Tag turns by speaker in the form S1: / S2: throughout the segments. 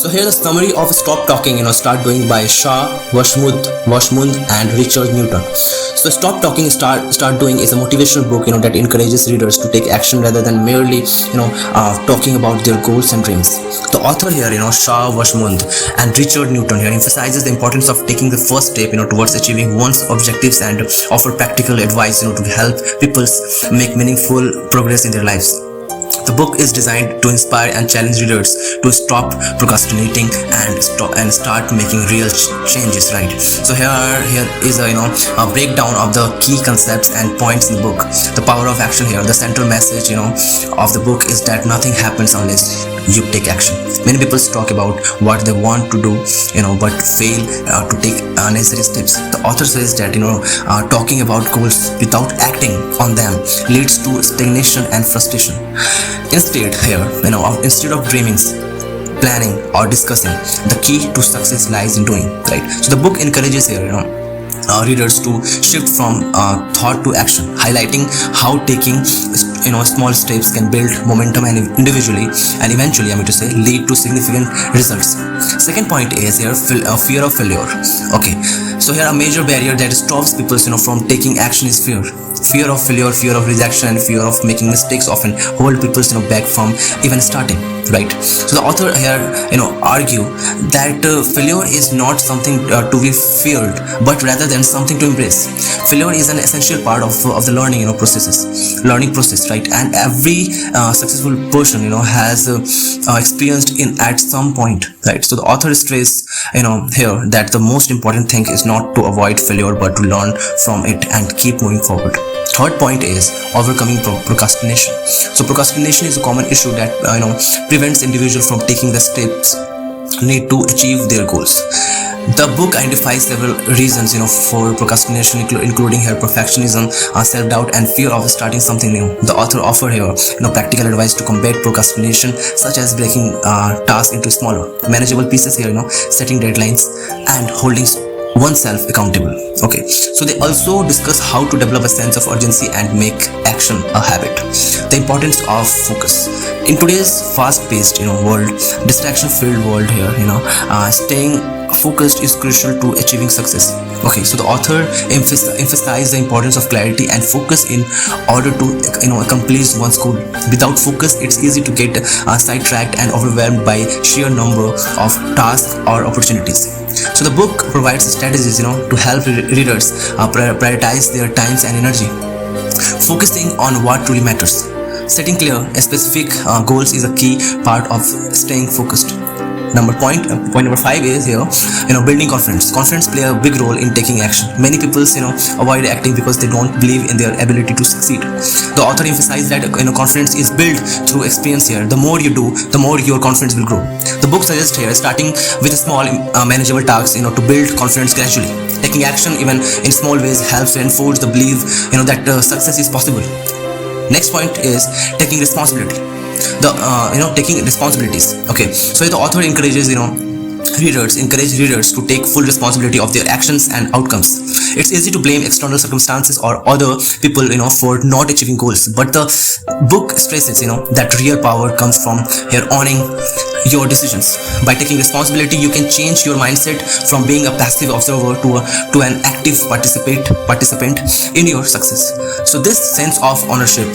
S1: So here's a summary of Stop Talking, Start Doing by Shaa Wasmund and Richard Newton. So Stop Talking, Start Doing is a motivational book, that encourages readers to take action rather than merely, talking about their goals and dreams. The author here, Shaa Wasmund and Richard Newton here emphasizes the importance of taking the first step, towards achieving one's objectives and offer practical advice, to help people make meaningful progress in their lives. The book is designed to inspire and challenge readers to stop procrastinating and start making real changes. Right. So here is a breakdown of the key concepts and points in the book. The power of action here. The central message of the book is that nothing happens unless you take action. Many people talk about what they want to do, but fail to take necessary steps. The author says that talking about goals without acting on them leads to stagnation and frustration. Instead of dreaming, planning or discussing, the key to success lies in doing. Right. So the book encourages here readers to shift from thought to action, highlighting how taking small steps can build momentum and individually and eventually lead to significant results. Second point is here fear of failure. Okay, so here a major barrier that stops people from taking action is fear of failure, fear of rejection, and fear of making mistakes often hold people back from even starting. Right. So the author here argue that failure is not something to be feared, but rather than something to embrace. Failure is an essential part of the learning process, right? And every successful person has experienced in at some point, right? So the author stresses here that the most important thing is not to avoid failure but to learn from it and keep moving forward. Third point is overcoming procrastination. So procrastination is a common issue that prevents individuals from taking the steps need to achieve their goals. The book identifies several reasons for procrastination, including here perfectionism, self-doubt, and fear of starting something new. The author offer here practical advice to combat procrastination, such as breaking tasks into smaller, manageable pieces here, setting deadlines, and holding oneself accountable. Okay, so they also discuss how to develop a sense of urgency and make action a habit. The importance of focus in today's fast-paced world, distraction-filled world here, staying focused is crucial to achieving success. Okay, so the author emphasized the importance of clarity and focus in order to accomplish one's goal. Without focus, it's easy to get sidetracked and overwhelmed by sheer number of tasks or opportunities. So the book provides strategies to help readers prioritize their times and energy, focusing on what truly matters. Setting clear and specific goals is a key part of staying focused. Point number 5 is here building confidence. Confidence play a big role in taking action. Many people avoid acting because they don't believe in their ability to succeed. The author emphasized that confidence is built through experience here. The more you do, the more your confidence will grow. The book suggests here starting with a small manageable task to build confidence gradually. Taking action even in small ways helps reinforce the belief that success is possible. Next point is taking responsibility. Taking responsibilities. Okay, so the author encourages readers to take full responsibility of their actions and outcomes. It's easy to blame external circumstances or other people for not achieving goals, but the book stresses that real power comes from here owning your decisions. By taking responsibility, you can change your mindset from being a passive observer to an active participant in your success. So this sense of ownership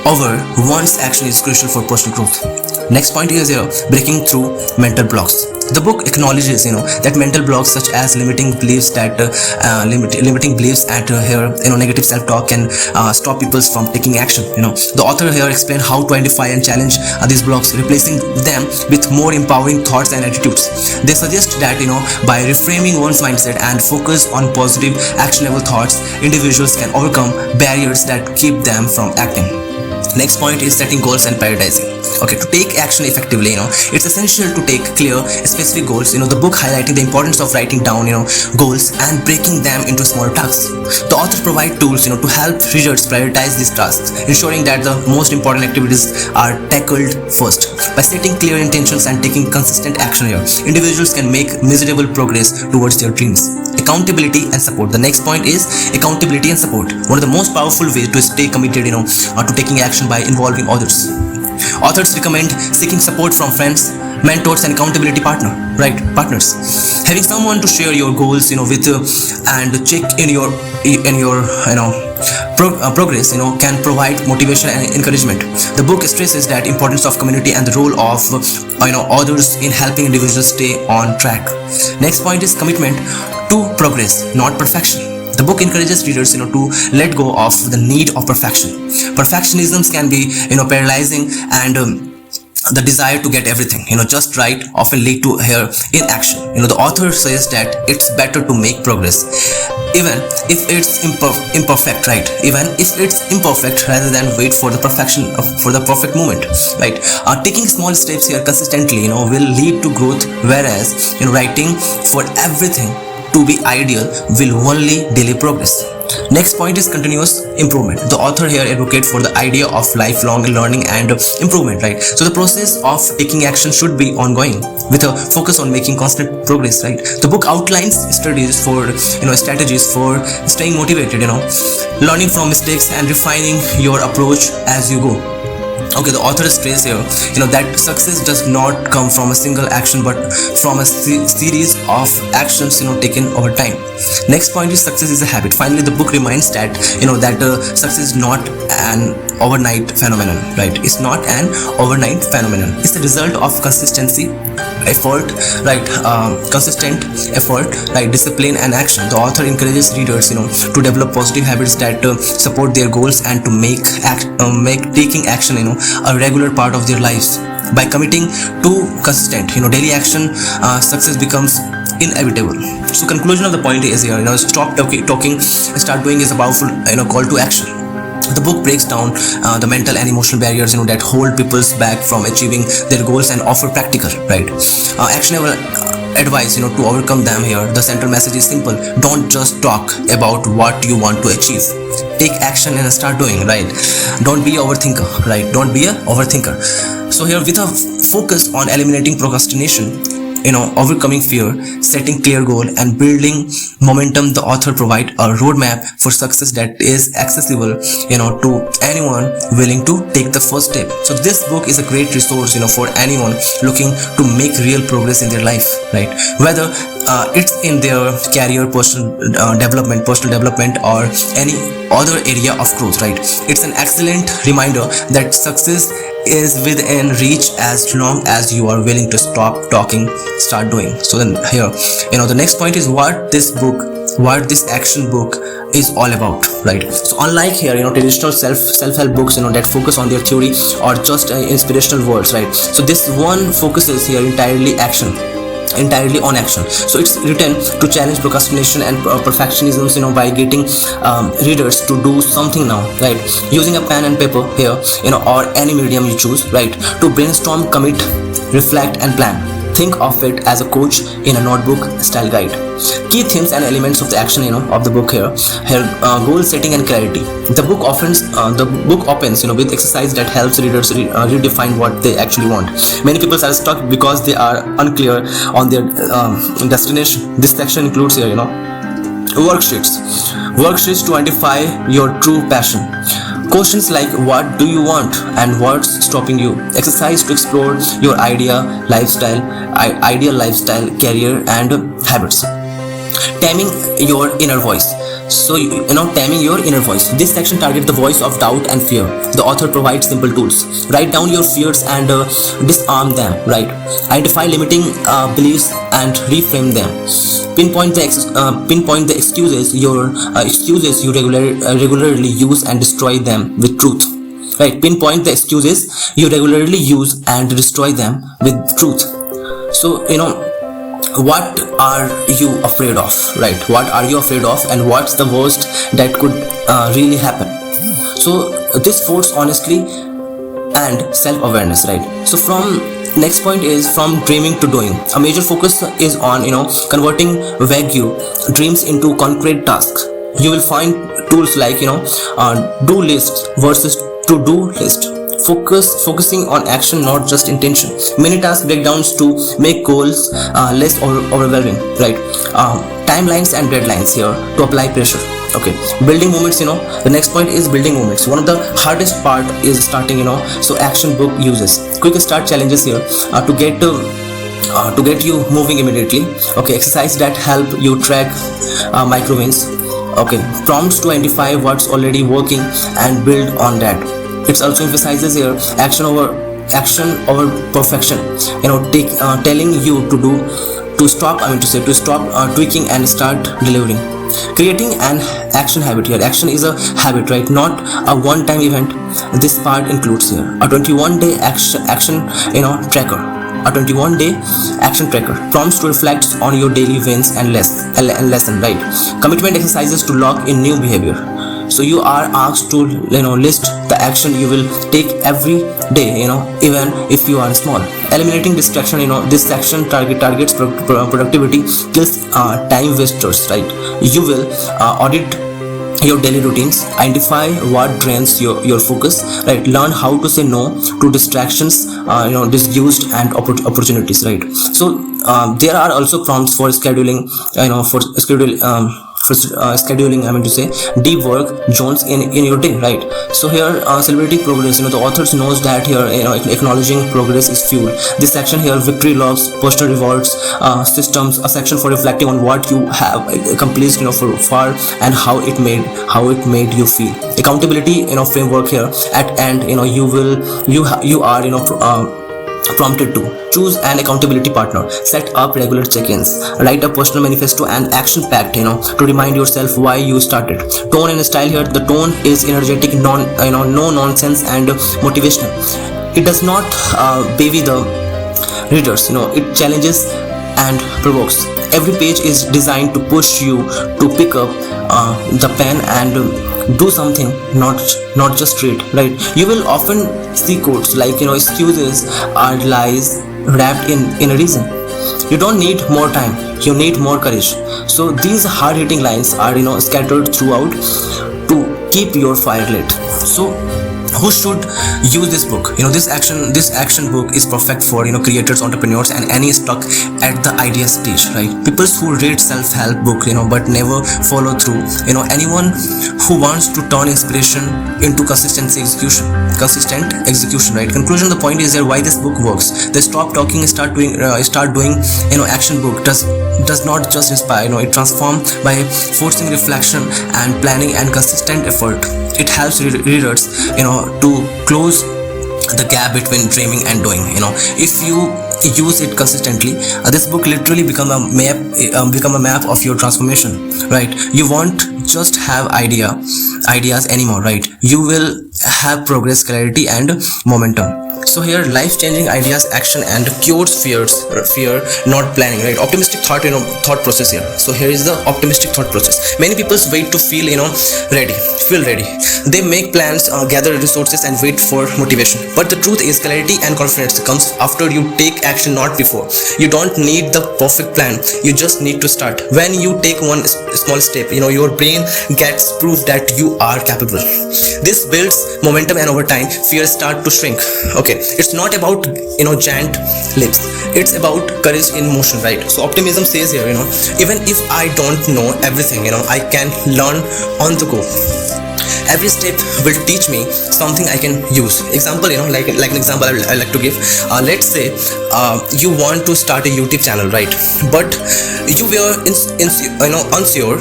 S1: over one's action is crucial for personal growth. Next point is here breaking through mental blocks. The book acknowledges that mental blocks such as limiting beliefs and negative self-talk can stop people from taking action. The author here explains how to identify and challenge these blocks, replacing them with more empowering thoughts and attitudes. They suggest that by reframing one's mindset and focus on positive, actionable thoughts, individuals can overcome barriers that keep them from acting. Next point is setting goals and prioritizing. Okay, to take action effectively, it's essential to take clear, specific goals. The book highlighting the importance of writing down, goals and breaking them into smaller tasks. The author provide tools, to help readers prioritize these tasks, ensuring that the most important activities are tackled first. By setting clear intentions and taking consistent action here, individuals can make measurable progress towards their dreams. Accountability and support. The next point is accountability and support. One of the most powerful ways to stay committed, to taking action by involving others. Authors recommend seeking support from friends, mentors and accountability partners. Having someone to share your goals with and check in your progress can provide motivation and encouragement. The book stresses that importance of community and the role of others in helping individuals stay on track. Next point is commitment to progress, not perfection. The book encourages readers to let go of the need of perfection. Perfectionism can be paralyzing, and the desire to get everything just right often lead to inaction. The author says that it's better to make progress even if it's imperfect, right? Even if it's imperfect, rather than wait for the perfection for the perfect moment, right? Taking small steps here consistently will lead to growth, whereas writing for everything to be ideal will only delay progress. Next point is continuous improvement. The author here advocates for the idea of lifelong learning and improvement, right? So the process of taking action should be ongoing with a focus on making constant progress, right? The book outlines strategies for staying motivated, learning from mistakes and refining your approach as you go. Okay, the author stress here that success does not come from a single action but from a series of actions taken over time. Next point is success is a habit. Finally, the book reminds that success is not an overnight phenomenon, right? It's not an overnight phenomenon. It's the result of consistent effort, right, discipline and action. The author encourages readers to develop positive habits that support their goals and to make taking action a regular part of their lives. By committing to consistent daily action, success becomes inevitable. So conclusion of the point is here, stop talking, start doing is a powerful call to action. The book breaks down the mental and emotional barriers that hold people back from achieving their goals and offer practical, right, actionable advice to overcome them. Here the central message is simple: don't just talk about what you want to achieve, take action and start doing, right? Don't be an overthinker, right? Don't be an overthinker. So here, with a focus on eliminating procrastination, overcoming fear, setting clear goal and building momentum, the author provide a roadmap for success that is accessible to anyone willing to take the first step. So this book is a great resource for anyone looking to make real progress in their life, right? Whether it's in their career, personal development or any other area of growth, right? It's an excellent reminder that success is within reach as long as you are willing to stop talking, start doing. So then here the next point is what this action book is all about, right? So unlike here traditional self-help books that focus on their theory or just inspirational words, right? So this one focuses here entirely on action. So it's written to challenge procrastination and perfectionism by getting readers to do something now, right? Using a pen and paper here or any medium you choose, right, to brainstorm, commit, reflect and plan. Think of it as a coach in a notebook style guide. Key themes and elements of the action of the book here goal setting and clarity. The book opens with exercise that helps readers redefine what they actually want. Many people are stuck because they are unclear on their destination. This section includes here worksheets to identify your true passion. Questions like what do you want and what's stopping you. Exercise to explore your ideal lifestyle, career and habits. Taming your inner voice. So taming your inner voice. This section targets the voice of doubt and fear. The author provides simple tools. Write down your fears and disarm them, right? Identify limiting beliefs and reframe them. Pinpoint the excuses you regularly use and destroy them with truth, right? Pinpoint the excuses you regularly use and destroy them with truth. So what are you afraid of, right? What are you afraid of and what's the worst that could really happen? So this force honesty and self-awareness, right? So from next point is from dreaming to doing. A major focus is on converting vague dreams into concrete tasks. You will find tools like do list versus to do list. Focusing on action, not just intention. Many task breakdowns to make goals less overwhelming, right? Timelines and deadlines here to apply pressure. Okay, building moments, the next point is building moments. One of the hardest part is starting, so action book uses quick start challenges here to get you moving immediately. Okay, exercise that help you track micro wins. Okay, prompts to identify what's already working and build on that. It also emphasizes here action over perfection, telling you to stop tweaking and start delivering. Creating an action habit here. Action is a habit, right? Not a one-time event. This part includes here a 21-day action tracker. A 21-day action tracker prompts to reflect on your daily wins and lesson, right? Commitment exercises to lock in new behavior. So you are asked to list the action you will take every day, even if you are small. Eliminating distraction, this action targets productivity, kills time wasters, right? You will audit your daily routines, identify what drains your focus, right? Learn how to say no to distractions, disused and opportunities, right? So there are also prompts for scheduling, scheduling, deep work zones in your day, right? So here celebrating progress, the authors knows that here acknowledging progress is fuel. This section here, victory logs, personal rewards, systems, a section for reflecting on what you have accomplished for far and how it made you feel. Accountability framework here at end, you are prompted to choose an accountability partner, set up regular check-ins, write a personal manifesto and action pact, to remind yourself why you started. Tone and style here, the tone is energetic, no nonsense and motivational. It does not baby the readers, it challenges and provokes. Every page is designed to push you to pick up the pen and do something, not just read, right? You will often see quotes like excuses are lies wrapped in a reason. You don't need more time, you need more courage. So these hard-hitting lines are scattered throughout to keep your fire lit. So who should use this book? This action book is perfect for creators, entrepreneurs and any stuck at the idea stage, right? People who read self-help book but never follow through, anyone who wants to turn inspiration into consistent execution, right? Conclusion, the point is there why this book works. The stop talking, start doing action book does not just inspire, it transforms by forcing reflection and planning and consistent effort. It helps readers to close the gap between dreaming and doing. If you use it consistently, this book literally become a map of your transformation, right? You won't just have ideas anymore, right? You will have progress, clarity and momentum. So here, life-changing ideas, action and cures fear not planning, right? Optimistic thought process here. So here is the optimistic thought process. Many people wait to feel ready. They make plans, gather resources and wait for motivation. But the truth is, clarity and confidence comes after you take action, not before. You don't need the perfect plan, you just need to start. When you take one small step, your brain gets proof that you are capable. This builds momentum and over time fear start to shrink. Okay, it's not about giant leaps, it's about courage in motion, right? So optimism says here, even if I don't know everything, I can learn on the go. Every step will teach me something I can use. Example, like an example I like to give. Let's say you want to start a YouTube channel, right? But you were unsure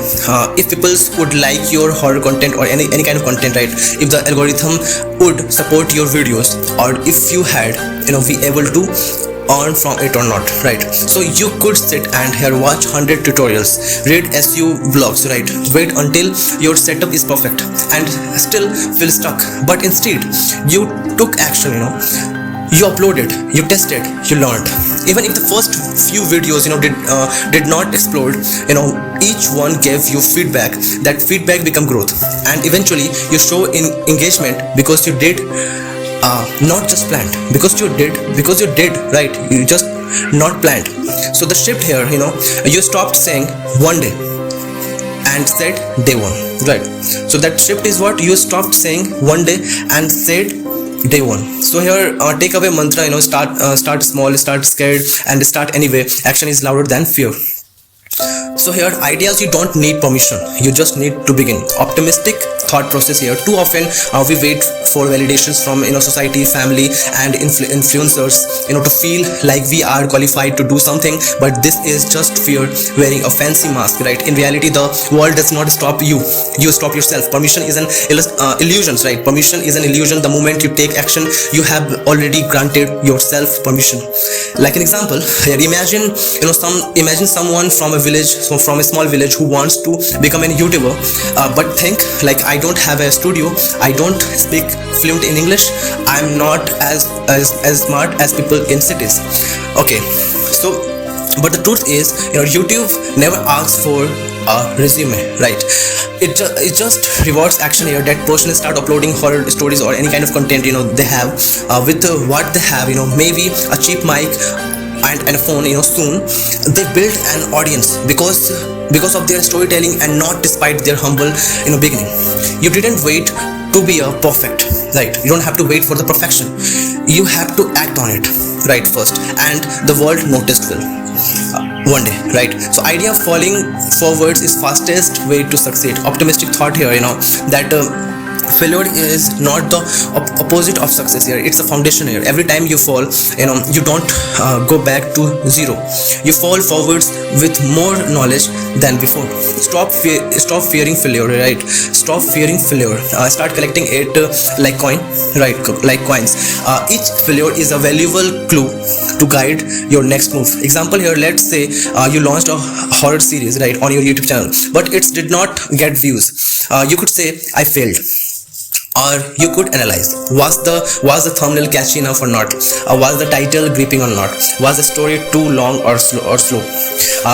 S1: if people would like your horror content or any kind of content, right? If the algorithm would support your videos, or if you had be able to earn from it or not, right? So you could sit and here watch 100 tutorials, read SEO blogs, right? Wait until your setup is perfect and still feel stuck. But instead you took action, you uploaded, you tested, you learned. Even if the first few videos did not explode, each one gave you feedback. That feedback become growth, and eventually you show in engagement because you did not just planned, because you did, right? You just not planned. So the shift here, you stopped saying one day and said day one, right? So that shift is what you stopped saying one day and said day one. So here take away mantra, start small, start scared and start anyway. Action is louder than fear. So here, ideas, you don't need permission, you just need to begin. Optimistic thought process here. Too often we wait for validations from society, family, and influencers to feel like we are qualified to do something, but this is just fear wearing a fancy mask, right? In reality, the world does not stop you, you stop yourself. Permission is an illusion, right? Permission is an illusion. The moment you take action, you have already granted yourself permission. Like an example here, imagine someone from a village, from a small village, who wants to become a YouTuber, but think like, I don't have a studio, I don't speak fluent in English, I'm not as smart as people in cities. Okay, so but the truth is, YouTube never asks for a resume, right? It just rewards action here. That person start uploading horror stories or any kind of content they have with what they have, maybe a cheap mic and a phone. Soon they build an audience because of their storytelling, and not despite their humble beginning. You didn't wait to be a perfect, right? You don't have to wait for the perfection, you have to act on it, right, first, and the world noticed will one day, right? So idea falling forwards is fastest way to succeed. Optimistic thought here, that failure is not the opposite of success here, it's a foundation here. Every time you fall, you don't go back to zero, you fall forwards with more knowledge than before. Stop fearing failure, right? Stop fearing failure. Start collecting it like coins. Each failure is a valuable clue to guide your next move. Example here, let's say you launched a horror series, right, on your YouTube channel, but it did not get views. You could say, I failed. Or you could analyze, was the thumbnail catchy enough or not? Was the title gripping or not? Was the story too long or slow?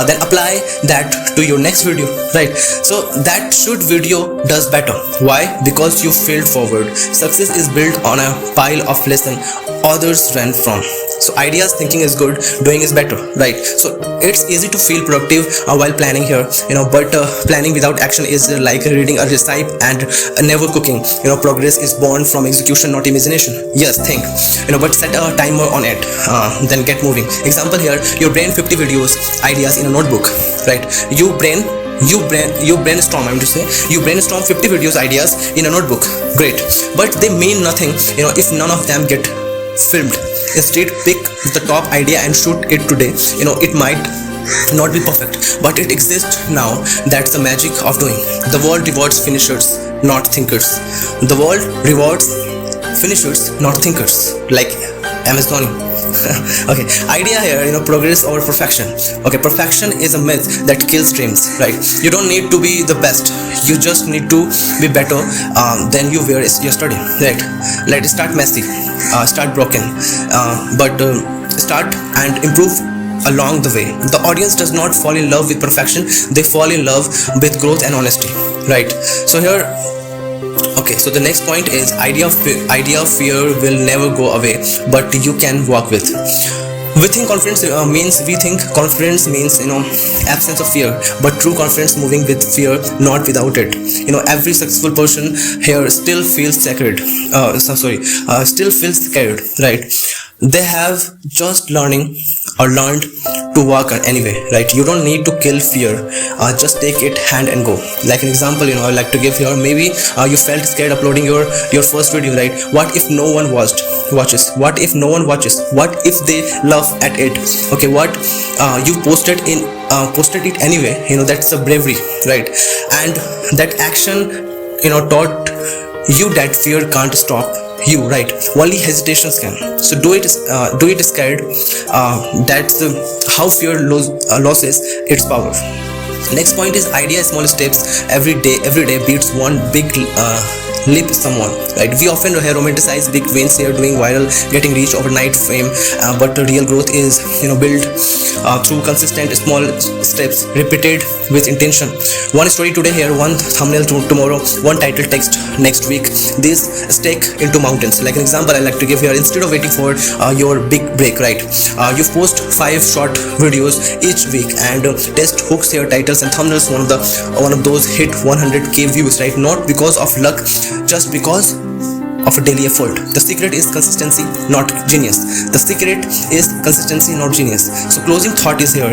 S1: Then apply that to your next video, right? So that video does better. Why? Because you failed forward. Success is built on a pile of lessons others ran from. So ideas thinking is good, doing is better, right? So it's easy to feel productive while planning here, but planning without action is like reading a recipe and never cooking. Progress is born from execution, not imagination. Yes, think, but set a timer on it, then get moving. Example here, your brain 50 videos, ideas in a notebook, right? You brainstorm 50 videos, ideas in a notebook. Great, but they mean nothing if none of them get filmed. Instead, pick the top idea and shoot it today. It might not be perfect, but it exists now. That's the magic of doing. The world rewards finishers, not thinkers. The world rewards finishers, not thinkers, like Amazon. Okay, idea here, progress over perfection. Okay, perfection is a myth that kills dreams, right? You don't need to be the best, you just need to be better than you were yesterday, right? Let's start messy, start broken, but start and improve along the way. The audience does not fall in love with perfection, they fall in love with growth and honesty, right? So here, okay, so the next point is idea of fear will never go away, but you can walk with. We think confidence means absence of fear, but true confidence moving with fear, not without it. Every successful person here still feels scared, right? They have just learned to walk anyway, right? You don't need to kill fear, just take it hand and go. Like an example, I like to give here, maybe you felt scared uploading your first video, right? What if no one watches? What if no one watches? What if they laugh at it? Okay, what you posted it anyway, that's a bravery, right? And that action taught you that fear can't stop you, right? Only hesitations can. So do it scared. That's how fear loses its power. Next point is idea small steps. Every day beats one big leap someone, right? We often romanticize big wins here, doing viral, getting reach, overnight fame, but the real growth is built through consistent small steps repeated with intention. One story today here, one thumbnail tomorrow, one title text next week. These stick into mountains. Like an example I like to give here, instead of waiting for your big break, right, you post 5 short videos each week and test hooks here, titles and thumbnails. One of those hit 100k views, right? Not because of luck, just because of a daily effort. The secret is consistency, not genius. So closing thought is here,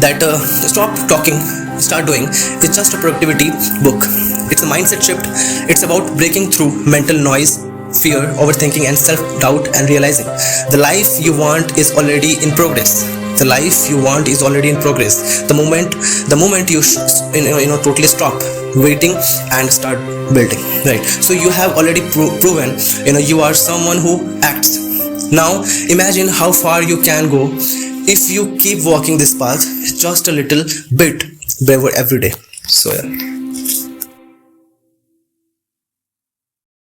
S1: that Stop Talking, Start Doing is just a productivity book. It's a mindset shift. It's about breaking through mental noise, fear, overthinking, and self-doubt, and realizing the life you want is already in progress. The life you want is already in progress. The moment you totally stop waiting and start building, right? So you have already proven you are someone who acts. Now imagine how far you can go if you keep walking this path just a little bit braver every day. So yeah.